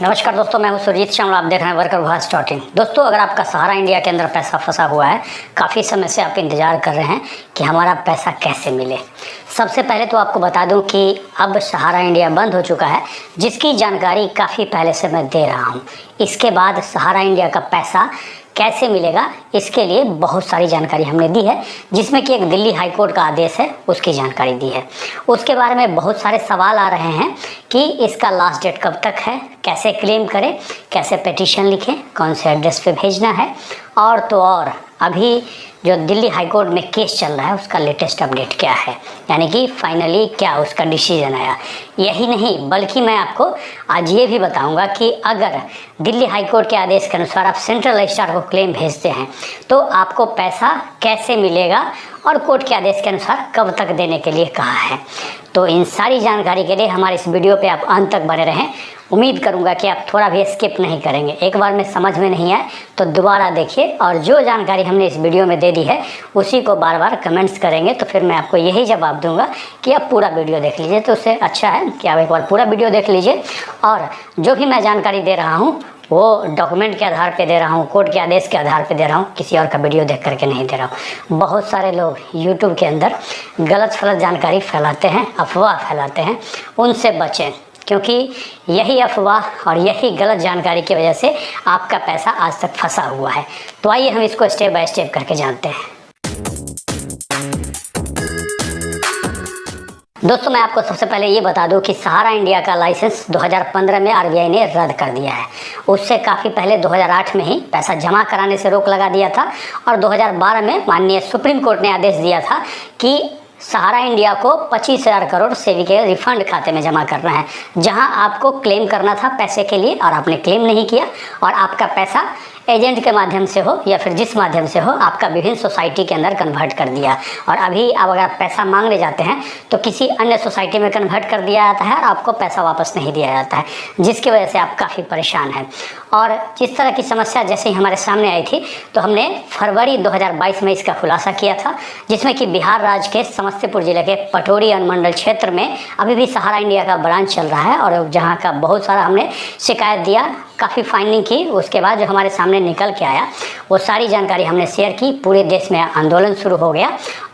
नमस्कार दोस्तों, मैं हूं सुरजीत श्यामल। आप देख रहे हैं वर्कर विभाग स्टार्टिंग। दोस्तों, अगर आपका सहारा इंडिया के अंदर पैसा फंसा हुआ है, काफ़ी समय से आप इंतज़ार कर रहे हैं कि हमारा पैसा कैसे मिले। सबसे पहले तो आपको बता दूं कि अब सहारा इंडिया बंद हो चुका है, जिसकी जानकारी काफ़ी पहले से मैं दे रहा हूं। इसके बाद सहारा इंडिया का पैसा कैसे मिलेगा, इसके लिए बहुत सारी जानकारी हमने दी है, जिसमें कि एक दिल्ली हाई कोर्ट का आदेश है, उसकी जानकारी दी है। उसके बारे में बहुत सारे सवाल आ रहे हैं कि इसका लास्ट डेट कब तक है, कैसे क्लेम करें, कैसे पिटीशन लिखें, कौन से एड्रेस पे भेजना है, और तो और अभी जो दिल्ली हाई कोर्ट में केस चल रहा है उसका लेटेस्ट अपडेट क्या है, यानी कि फाइनली क्या उसका डिसीजन आया। यही नहीं, बल्कि मैं आपको आज ये भी बताऊंगा कि अगर दिल्ली हाई कोर्ट के आदेश के अनुसार आप सेंट्रल रजिस्ट्रार को क्लेम भेजते हैं तो आपको पैसा कैसे मिलेगा और कोर्ट के आदेश के अनुसार कब तक देने के लिए कहा है। तो इन सारी जानकारी के लिए हमारे इस वीडियो पे आप अंत तक बने रहें। उम्मीद करूंगा कि आप थोड़ा भी स्किप नहीं करेंगे। एक बार में समझ में नहीं आए तो दोबारा देखिए, और जो जानकारी हमने इस वीडियो में दे दी है उसी को बार बार कमेंट्स करेंगे तो फिर मैं आपको यही जवाब दूंगा कि आप पूरा वीडियो देख लीजिए। तो उससे अच्छा है कि आप एक बार पूरा वीडियो देख लीजिए, और जो भी मैं जानकारी दे रहा हूँ वो डॉक्यूमेंट के आधार पे दे रहा हूँ, कोर्ट के आदेश के आधार पे दे रहा हूँ, किसी और का वीडियो देख करके नहीं दे रहा हूँ। बहुत सारे लोग यूट्यूब के अंदर गलत फलत जानकारी फैलाते हैं, अफवाह फैलाते हैं, उनसे बचें, क्योंकि यही अफवाह और यही गलत जानकारी की वजह से आपका पैसा आज तक फंसा हुआ है। तो आइए हम इसको स्टेप बाय स्टेप करके जानते हैं। दोस्तों, मैं आपको सबसे पहले ये बता दूं कि सहारा इंडिया का लाइसेंस 2015 में आरबीआई ने रद्द कर दिया है। उससे काफ़ी पहले 2008 में ही पैसा जमा कराने से रोक लगा दिया था, और 2012 में माननीय सुप्रीम कोर्ट ने आदेश दिया था कि सहारा इंडिया को 25,000 करोड़ सेवी के रिफंड खाते में जमा करना है, जहां आपको क्लेम करना था पैसे के लिए और आपने क्लेम नहीं किया, और आपका पैसा एजेंट के माध्यम से हो या फिर जिस माध्यम से हो आपका विभिन्न सोसाइटी के अंदर कन्वर्ट कर दिया। और अभी अब अगर आप पैसा मांगने जाते हैं तो किसी अन्य सोसाइटी में कन्वर्ट कर दिया जाता है और आपको पैसा वापस नहीं दिया जाता है, जिसकी वजह से आप काफ़ी परेशान हैं। और जिस तरह की समस्या जैसे ही हमारे सामने आई थी तो हमने फरवरी 2022 में इसका खुलासा किया था, जिसमें कि बिहार राज्य के समस्तीपुर जिले के पटोरी अनुमंडल क्षेत्र में अभी भी सहारा इंडिया का ब्रांच चल रहा है, और जहाँ का बहुत सारा हमने शिकायत दिया, काफ़ी फाइंडिंग की। उसके बाद जो हमारे सामने निकल के आया वो सारी जानकारी हमने शेयर की। पूरे देश में आंदोलन शुरू हो गया,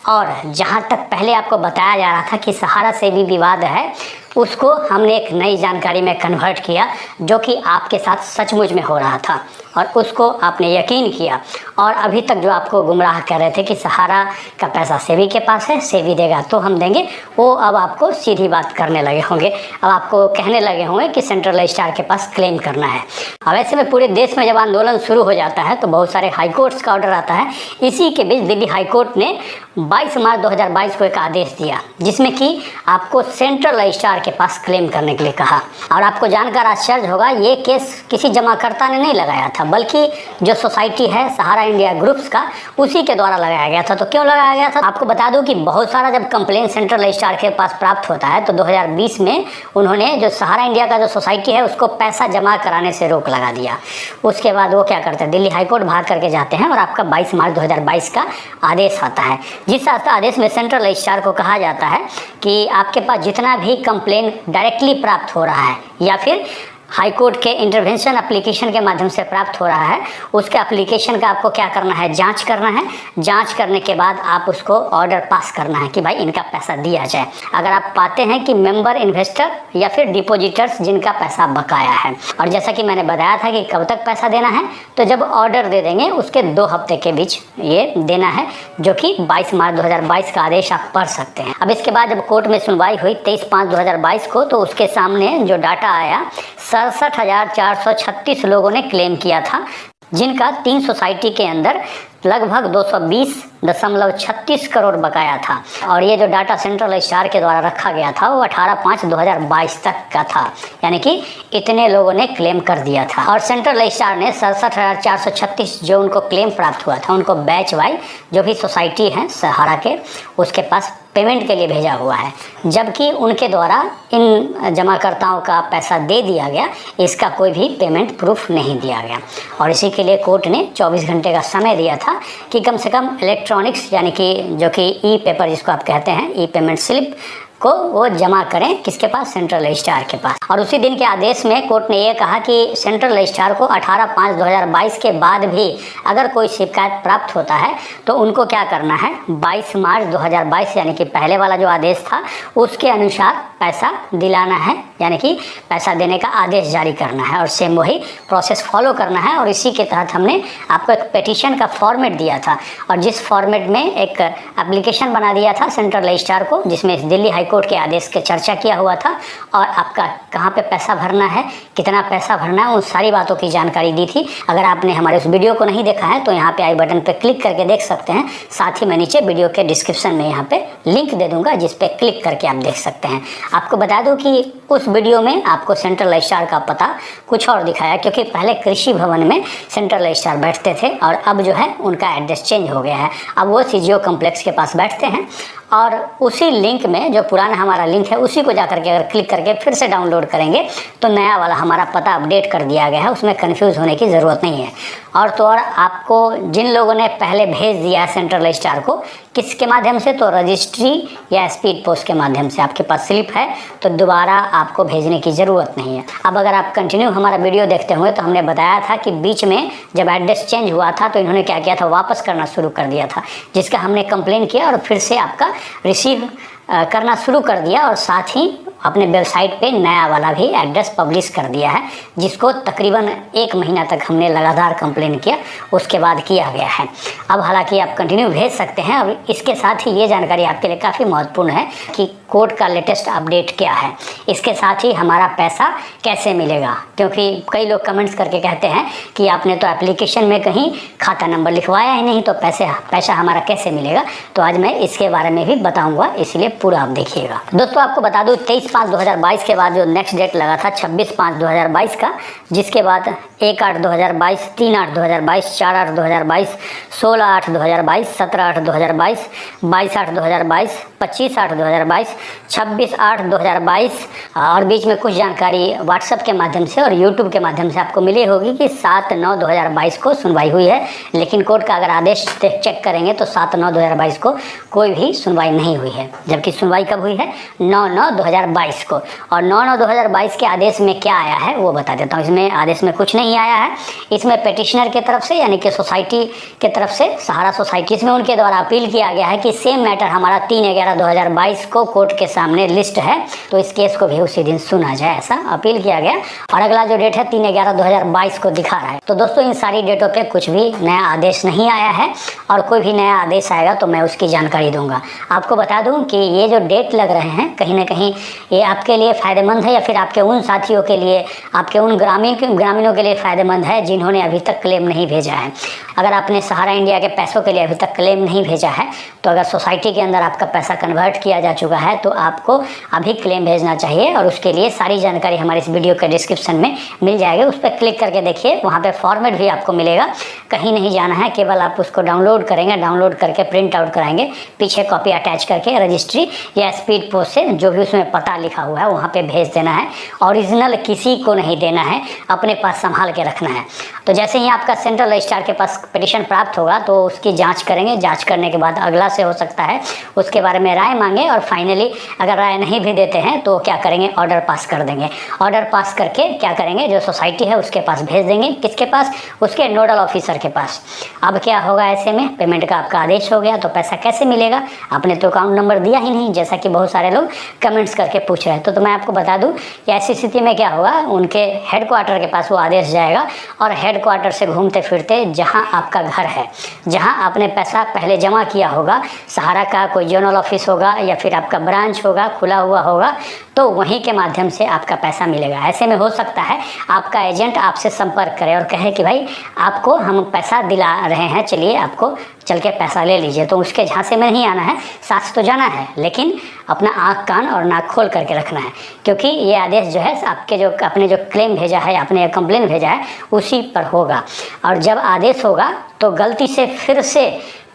और जहाँ तक पहले आपको बताया जा रहा था कि सहारा से भी विवाद है, उसको हमने एक नई जानकारी में कन्वर्ट किया, जो कि आपके साथ सचमुच में हो रहा था, और उसको आपने यकीन किया। और अभी तक जो आपको गुमराह कर रहे थे कि सहारा का पैसा सेवी के पास है, सेवी देगा तो हम देंगे, वो अब आपको सीधी बात करने लगे होंगे। अब आपको कहने लगे होंगे कि सेंट्रल रजिस्ट्रार के पास क्लेम करना है। अब ऐसे में पूरे देश में जब आंदोलन शुरू हो जाता है तो बहुत सारे हाई कोर्ट्स का ऑर्डर आता है। इसी के बीच दिल्ली हाई कोर्ट ने 22 मार्च 2022 को एक आदेश दिया, जिसमें कि आपको सेंट्रल रजिस्ट्रार के पास क्लेम करने के लिए कहा। और आपको जानकर आश्चर्य होगा, ये केस किसी जमाकर्ता ने नहीं लगाया था, बल्कि जो सोसाइटी है सहारा इंडिया ग्रुप्स का, उसी के द्वारा लगाया गया था। तो क्यों लगाया गया था? आपको बता दूं कि बहुत सारा जब कंप्लेन सेंट्रल रजिस्ट्रार के पास प्राप्त होता है तो 2020 में उन्होंने जो सहारा इंडिया का जो सोसाइटी है उसको पैसा जमा कराने से रोक लगा दिया। उसके बाद वो क्या करते हैं, दिल्ली हाईकोर्ट भाग करके जाते हैं और आपका 22 मार्च 2022 का आदेश आता है, जिस आदेश में सेंट्रल रजिस्ट्रार को कहा जाता है कि आपके पास जितना भी कंप्लेन डायरेक्टली प्राप्त हो रहा है या फिर हाई कोर्ट के इंटरवेंशन एप्लीकेशन के माध्यम से प्राप्त हो रहा है, उसके एप्लीकेशन का आपको क्या करना है, जांच करना है। जांच करने के बाद आप उसको ऑर्डर पास करना है कि भाई इनका पैसा दिया जाए। अगर आप पाते हैं कि मेंबर इन्वेस्टर या फिर डिपॉजिटर्स जिनका पैसा बकाया है, और जैसा कि मैंने बताया था कि कब तक पैसा देना है, तो जब ऑर्डर दे देंगे उसके 2 हफ्ते के बीच ये देना है, जो कि 22 मार्च 2022 का आदेश आप पढ़ सकते हैं। अब इसके बाद जब कोर्ट में सुनवाई हुई 23/5/2022 को, तो उसके सामने जो डाटा आया, 67,436 लोगों ने क्लेम किया था, जिनका 3 सोसाइटी के अंदर लगभग 220.36 करोड़ बकाया था। और ये जो डाटा सेंट्रल रजिस्ट्रार के द्वारा रखा गया था वो 18/5/2022 तक का था, यानी कि इतने लोगों ने क्लेम कर दिया था। और सेंट्रल रजिस्ट्रार ने 67,436 जो उनको क्लेम प्राप्त हुआ था उनको बैच वाइज जो भी सोसाइटी है सहारा के, उसके पास पेमेंट के लिए भेजा हुआ है, जबकि उनके द्वारा इन जमाकर्ताओं का पैसा दे दिया गया, इसका कोई भी पेमेंट प्रूफ नहीं दिया गया। और इसी के लिए कोर्ट ने 24 घंटे का समय दिया था कि कम से कम इलेक्ट्रॉनिक्स, यानी कि जो कि ई पेपर जिसको आप कहते हैं, ई पेमेंट स्लिप को वो जमा करें, किसके पास, सेंट्रल रजिस्ट्रार के पास। और उसी दिन के आदेश में कोर्ट ने ये कहा कि सेंट्रल रजिस्ट्रार को 18/5/2022 के बाद भी अगर कोई शिकायत प्राप्त होता है तो उनको क्या करना है, 22 मार्च 2022 यानी कि पहले वाला जो आदेश था उसके अनुसार पैसा दिलाना है, यानी कि पैसा देने का आदेश जारी करना है और सेम वही प्रोसेस फॉलो करना है। और इसी के तहत हमने आपको एक पिटीशन का फॉर्मेट दिया था और जिस फॉर्मेट में एक एप्लीकेशन बना दिया था सेंट्रल रजिस्ट्रार को, जिसमें दिल्ली हाई कोर्ट के आदेश के चर्चा किया हुआ था और आपका कहाँ पे पैसा भरना है, कितना पैसा भरना है, उन सारी बातों की जानकारी दी थी। अगर आपने हमारे उस वीडियो को नहीं देखा है तो यहाँ पे आई बटन पे क्लिक करके देख सकते हैं। साथ ही मैं नीचे वीडियो के डिस्क्रिप्शन में यहाँ पे लिंक दे दूंगा जिस पे क्लिक करके आप देख सकते हैं। आपको बता दूं कि उस वीडियो में आपको सेंट्रल रजिस्ट्रार का पता कुछ और दिखाया, क्योंकि पहले कृषि भवन में सेंट्रल रजिस्ट्रार बैठते थे और अब जो है उनका एड्रेस चेंज हो गया है, अब वो सीजीओ कॉम्प्लेक्स के पास बैठते हैं। और उसी लिंक में जो पुराना हमारा लिंक है उसी को जाकर के अगर क्लिक करके फिर से डाउनलोड करेंगे तो नया वाला हमारा पता अपडेट कर दिया गया है, उसमें कन्फ्यूज़ होने की ज़रूरत नहीं है। और तो और आपको जिन लोगों ने पहले भेज दिया है सेंट्रल रजिस्ट्रार को, किसके माध्यम से, तो रजिस्ट्री या स्पीड पोस्ट के माध्यम से आपके पास स्लिप है तो दोबारा आपको भेजने की ज़रूरत नहीं है। अब अगर आप कंटिन्यू हमारा वीडियो देखते हुए तो हमने बताया था कि बीच में जब एड्रेस चेंज हुआ था तो इन्होंने क्या किया था, वापस करना शुरू कर दिया था, जिसका हमने कंप्लेन किया और फिर से आपका रिसीव करना शुरू कर दिया और साथ ही अपने वेबसाइट पे नया वाला भी एड्रेस पब्लिश कर दिया है, जिसको तकरीबन 1 महीना तक हमने लगातार कंप्लेन किया, उसके बाद किया गया है। अब हालांकि आप कंटिन्यू भेज सकते हैं। और इसके साथ ही ये जानकारी आपके लिए काफ़ी महत्वपूर्ण है कि कोर्ट का लेटेस्ट अपडेट क्या है, इसके साथ ही हमारा पैसा कैसे मिलेगा, क्योंकि कई लोग कमेंट्स करके कहते हैं कि आपने तो एप्लीकेशन में कहीं खाता नंबर लिखवाया ही नहीं तो पैसा हमारा कैसे मिलेगा। तो आज मैं इसके बारे में भी बताऊँगा, इसलिए पूरा आप देखिएगा। दोस्तों आपको बता दूँ 23/5/2022 के बाद जो नेक्स्ट डेट लगा था 26/5/2022 का, जिसके बाद 1/8/2022, 3/8/2022, 4/8/2022, 16/8/2022, 17/8/2022, 22/8/2022, 25/8/2022, 26/8/2022 और बीच में कुछ जानकारी व्हाट्सएप के माध्यम से और यूट्यूब के माध्यम से आपको मिली होगी कि 7/9/2022 को सुनवाई हुई है। लेकिन कोर्ट का अगर आदेश चेक करेंगे तो 7/9/2022 को कोई भी सुनवाई नहीं हुई है, जबकि सुनवाई कब हुई है, 9/9/2022 को। और 9/9/2022 के आदेश में क्या आया है वो बता देता हूँ। इसमें आदेश में कुछ नहीं आया है, इसमें पेटिशनर की तरफ से यानी कि सोसाइटी की तरफ से, सहारा सोसाइटी, इसमें उनके द्वारा अपील किया गया है कि सेम मैटर हमारा 3/11/2022 को कोर्ट के सामने लिस्ट है तो इस केस को भी उसी दिन सुना जाए, ऐसा अपील किया गया। और अगला जो डेट है 3/11/2022 को दिखा रहा है। तो दोस्तों इन सारी डेटों पे कुछ भी नया आदेश नहीं आया है और कोई भी नया आदेश आएगा तो मैं उसकी जानकारी दूंगा। आपको बता दूं कि ये जो डेट लग रहे हैं कहीं ना कहीं ये आपके लिए फ़ायदेमंद है या फिर आपके उन साथियों के लिए, आपके उन ग्रामीणों के लिए फ़ायदेमंद है जिन्होंने अभी तक क्लेम नहीं भेजा है। अगर आपने सहारा इंडिया के पैसों के लिए अभी तक क्लेम नहीं भेजा है तो अगर सोसाइटी के अंदर आपका पैसा कन्वर्ट किया जा चुका है तो आपको अभी क्लेम भेजना चाहिए और उसके लिए सारी जानकारी हमारे इस वीडियो के डिस्क्रिप्शन में मिल जाएगी। उस पर क्लिक करके देखिए, वहाँ पे फॉर्मेट भी आपको मिलेगा, कहीं नहीं जाना है, केवल आप उसको डाउनलोड करेंगे, डाउनलोड करके प्रिंट आउट कराएंगे, पीछे कॉपी अटैच करके रजिस्ट्री या स्पीड पोस्ट से जो भी उसमें पता लिखा हुआ है वहाँ पे भेज देना है। ओरिजिनल किसी को नहीं देना है, अपने पास संभाल के रखना है। तो जैसे ही आपका सेंट्रल रजिस्ट्रार के पास पिटीशन प्राप्त होगा तो उसकी जांच करेंगे, जांच करने के बाद अगला से हो सकता है उसके बारे में राय मांगे और फाइनली अगर राय नहीं भी देते हैं तो क्या करेंगे, ऑर्डर पास कर देंगे। ऑर्डर पास करके क्या करेंगे, जो सोसाइटी है उसके पास भेज देंगे, किसके पास, उसके नोडल ऑफिसर के पास। अब क्या होगा, ऐसे में पेमेंट का आपका आदेश हो गया तो पैसा कैसे मिलेगा, आपने तो अकाउंट नंबर दिया ही नहीं, जैसा कि बहुत सारे लोग कमेंट्स करके पूछ रहे हैं। तो मैं आपको बता दूं कि ऐसी स्थिति में क्या होगा, उनके हेडक्वार्टर के पास वो आदेश जाएगा और हेडक्वार्टर से घूमते फिरते जहां आपका घर है, जहां आपने पैसा पहले जमा किया होगा, सहारा का कोई जोनल ऑफिस होगा या फिर आपका ब्रांच होगा, खुला हुआ होगा, तो वहीं के माध्यम से आपका पैसा मिलेगा। ऐसे में हो सकता है आपका एजेंट आपसे संपर्क करे और कहे कि भाई आपको हम पैसा दिला रहे हैं, चलिए आपको चल के पैसा ले लीजिए। तो उसके झांसे में नहीं आना है, साथ तो जाना है, लेकिन अपना आँख कान और नाक खोल करके रखना है, क्योंकि ये आदेश जो है आपने जो क्लेम भेजा है, आपने कंप्लेन भेजा है उसी पर होगा। और जब आदेश होगा तो गलती से फिर से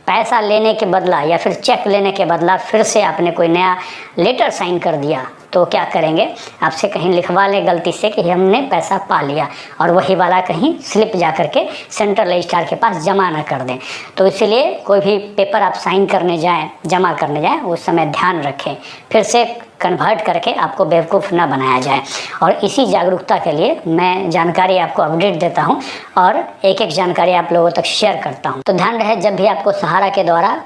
पैसा लेने के बदला या फिर चेक लेने के बदला फिर से आपने कोई नया लेटर साइन कर दिया तो क्या करेंगे, आपसे कहीं लिखवा लें गलती से कि हमने पैसा पा लिया और वही वाला कहीं स्लिप जा करके सेंट्रल रजिस्ट्रार के पास जमा ना कर दें। तो इसलिए कोई भी पेपर आप साइन करने जाएं, जमा करने जाएं, उस समय ध्यान रखें, फिर से कन्वर्ट करके आपको बेवकूफ़ ना बनाया जाए। और इसी जागरूकता के लिए मैं जानकारी आपको अपडेट देता हूं और एक एक जानकारी आप लोगों तक शेयर करता हूं। तो ध्यान रहे, जब भी आपको सहारा के द्वारा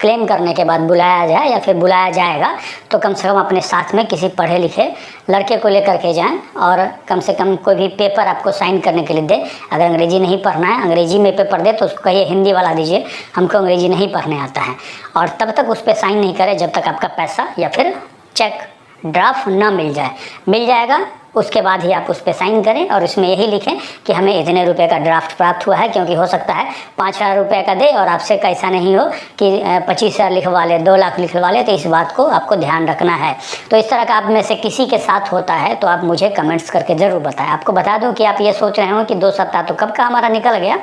क्लेम करने के बाद बुलाया जाए या फिर बुलाया जाएगा तो कम से कम अपने साथ में किसी पढ़े लिखे लड़के को लेकर के जाएं और कम से कम कोई भी पेपर आपको साइन करने के लिए दे। अगर अंग्रेजी नहीं पढ़ना है, अंग्रेजी में पेपर दे तो उसको कहिए हिंदी वाला दीजिए, हमको अंग्रेजी नहीं पढ़ने आता है। और तब तक उस पर साइन नहीं करें जब तक आपका पैसा या फिर चेक ड्राफ्ट ना मिल जाए। मिल जाएगा उसके बाद ही आप उस पर साइन करें और उसमें यही लिखें कि हमें इतने रुपए का ड्राफ्ट प्राप्त हुआ है, क्योंकि हो सकता है 5,000 रुपये का दे और आपसे कैसा नहीं हो कि 25,000 लिखवा ले, 2 लाख लिखवा ले। तो इस बात को आपको ध्यान रखना है। तो इस तरह का आप में से किसी के साथ होता है तो आप मुझे कमेंट्स करके ज़रूर बताएं। आपको बता दूं कि आप ये सोच रहे हो कि 2 सप्ताह तो कब का हमारा निकल गया,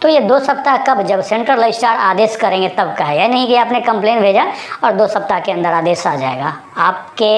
तो ये 2 सप्ताह कब, जब सेंट्रल रजिस्ट्रार आदेश करेंगे तब का है। यह नहीं कि आपने कंप्लेन भेजा और 2 सप्ताह के अंदर आदेश आ जाएगा। आपके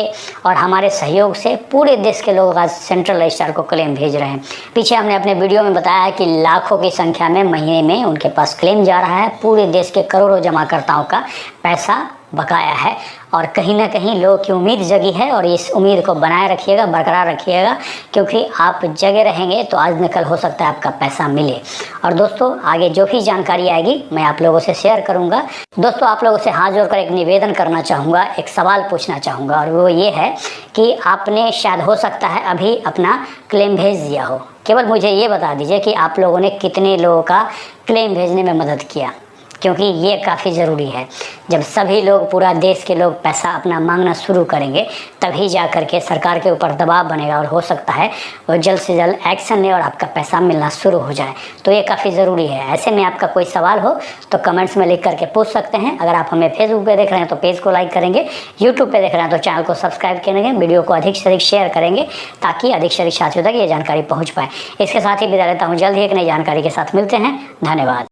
और हमारे सहयोग से पूरे देश के लोग आज सेंट्रल रजिस्ट्रार को क्लेम भेज रहे हैं। पीछे हमने अपने वीडियो में बताया है कि लाखों की संख्या में महीने में उनके पास क्लेम जा रहा है। पूरे देश के करोड़ों जमाकर्ताओं का पैसा बकाया है और कहीं ना कहीं लोगों की उम्मीद जगी है और इस उम्मीद को बनाए रखिएगा, बरकरार रखिएगा, क्योंकि आप जगे रहेंगे तो आज न कल हो सकता है आपका पैसा मिले। और दोस्तों, आगे जो भी जानकारी आएगी मैं आप लोगों से शेयर करूंगा। दोस्तों, आप लोगों से हाथ जोड़कर एक निवेदन करना चाहूँगा, एक सवाल पूछना चाहूँगा और वो ये है कि आपने शायद हो सकता है अभी अपना क्लेम भेज दिया हो। केवल मुझे ये बता दीजिए कि आप लोगों ने कितने लोगों का क्लेम भेजने में मदद किया, क्योंकि ये काफ़ी ज़रूरी है। जब सभी लोग, पूरा देश के लोग पैसा अपना मांगना शुरू करेंगे तभी जा कर के सरकार के ऊपर दबाव बनेगा और हो सकता है वो जल्द से जल्द एक्शन ले और आपका पैसा मिलना शुरू हो जाए। तो ये काफ़ी ज़रूरी है। ऐसे में आपका कोई सवाल हो तो कमेंट्स में लिख करके पूछ सकते हैं। अगर आप हमें फेसबुक पे देख रहे हैं तो पेज को लाइक करेंगे, यूट्यूब पे देख रहे हैं तो चैनल को सब्सक्राइब करेंगे, वीडियो को अधिक से अधिक शेयर करेंगे ताकि अधिक से अधिक साथियों तक ये जानकारी पहुँच पाए। इसके साथ ही विदा लेता हूँ। जल्द ही एक नई जानकारी के साथ मिलते हैं। धन्यवाद।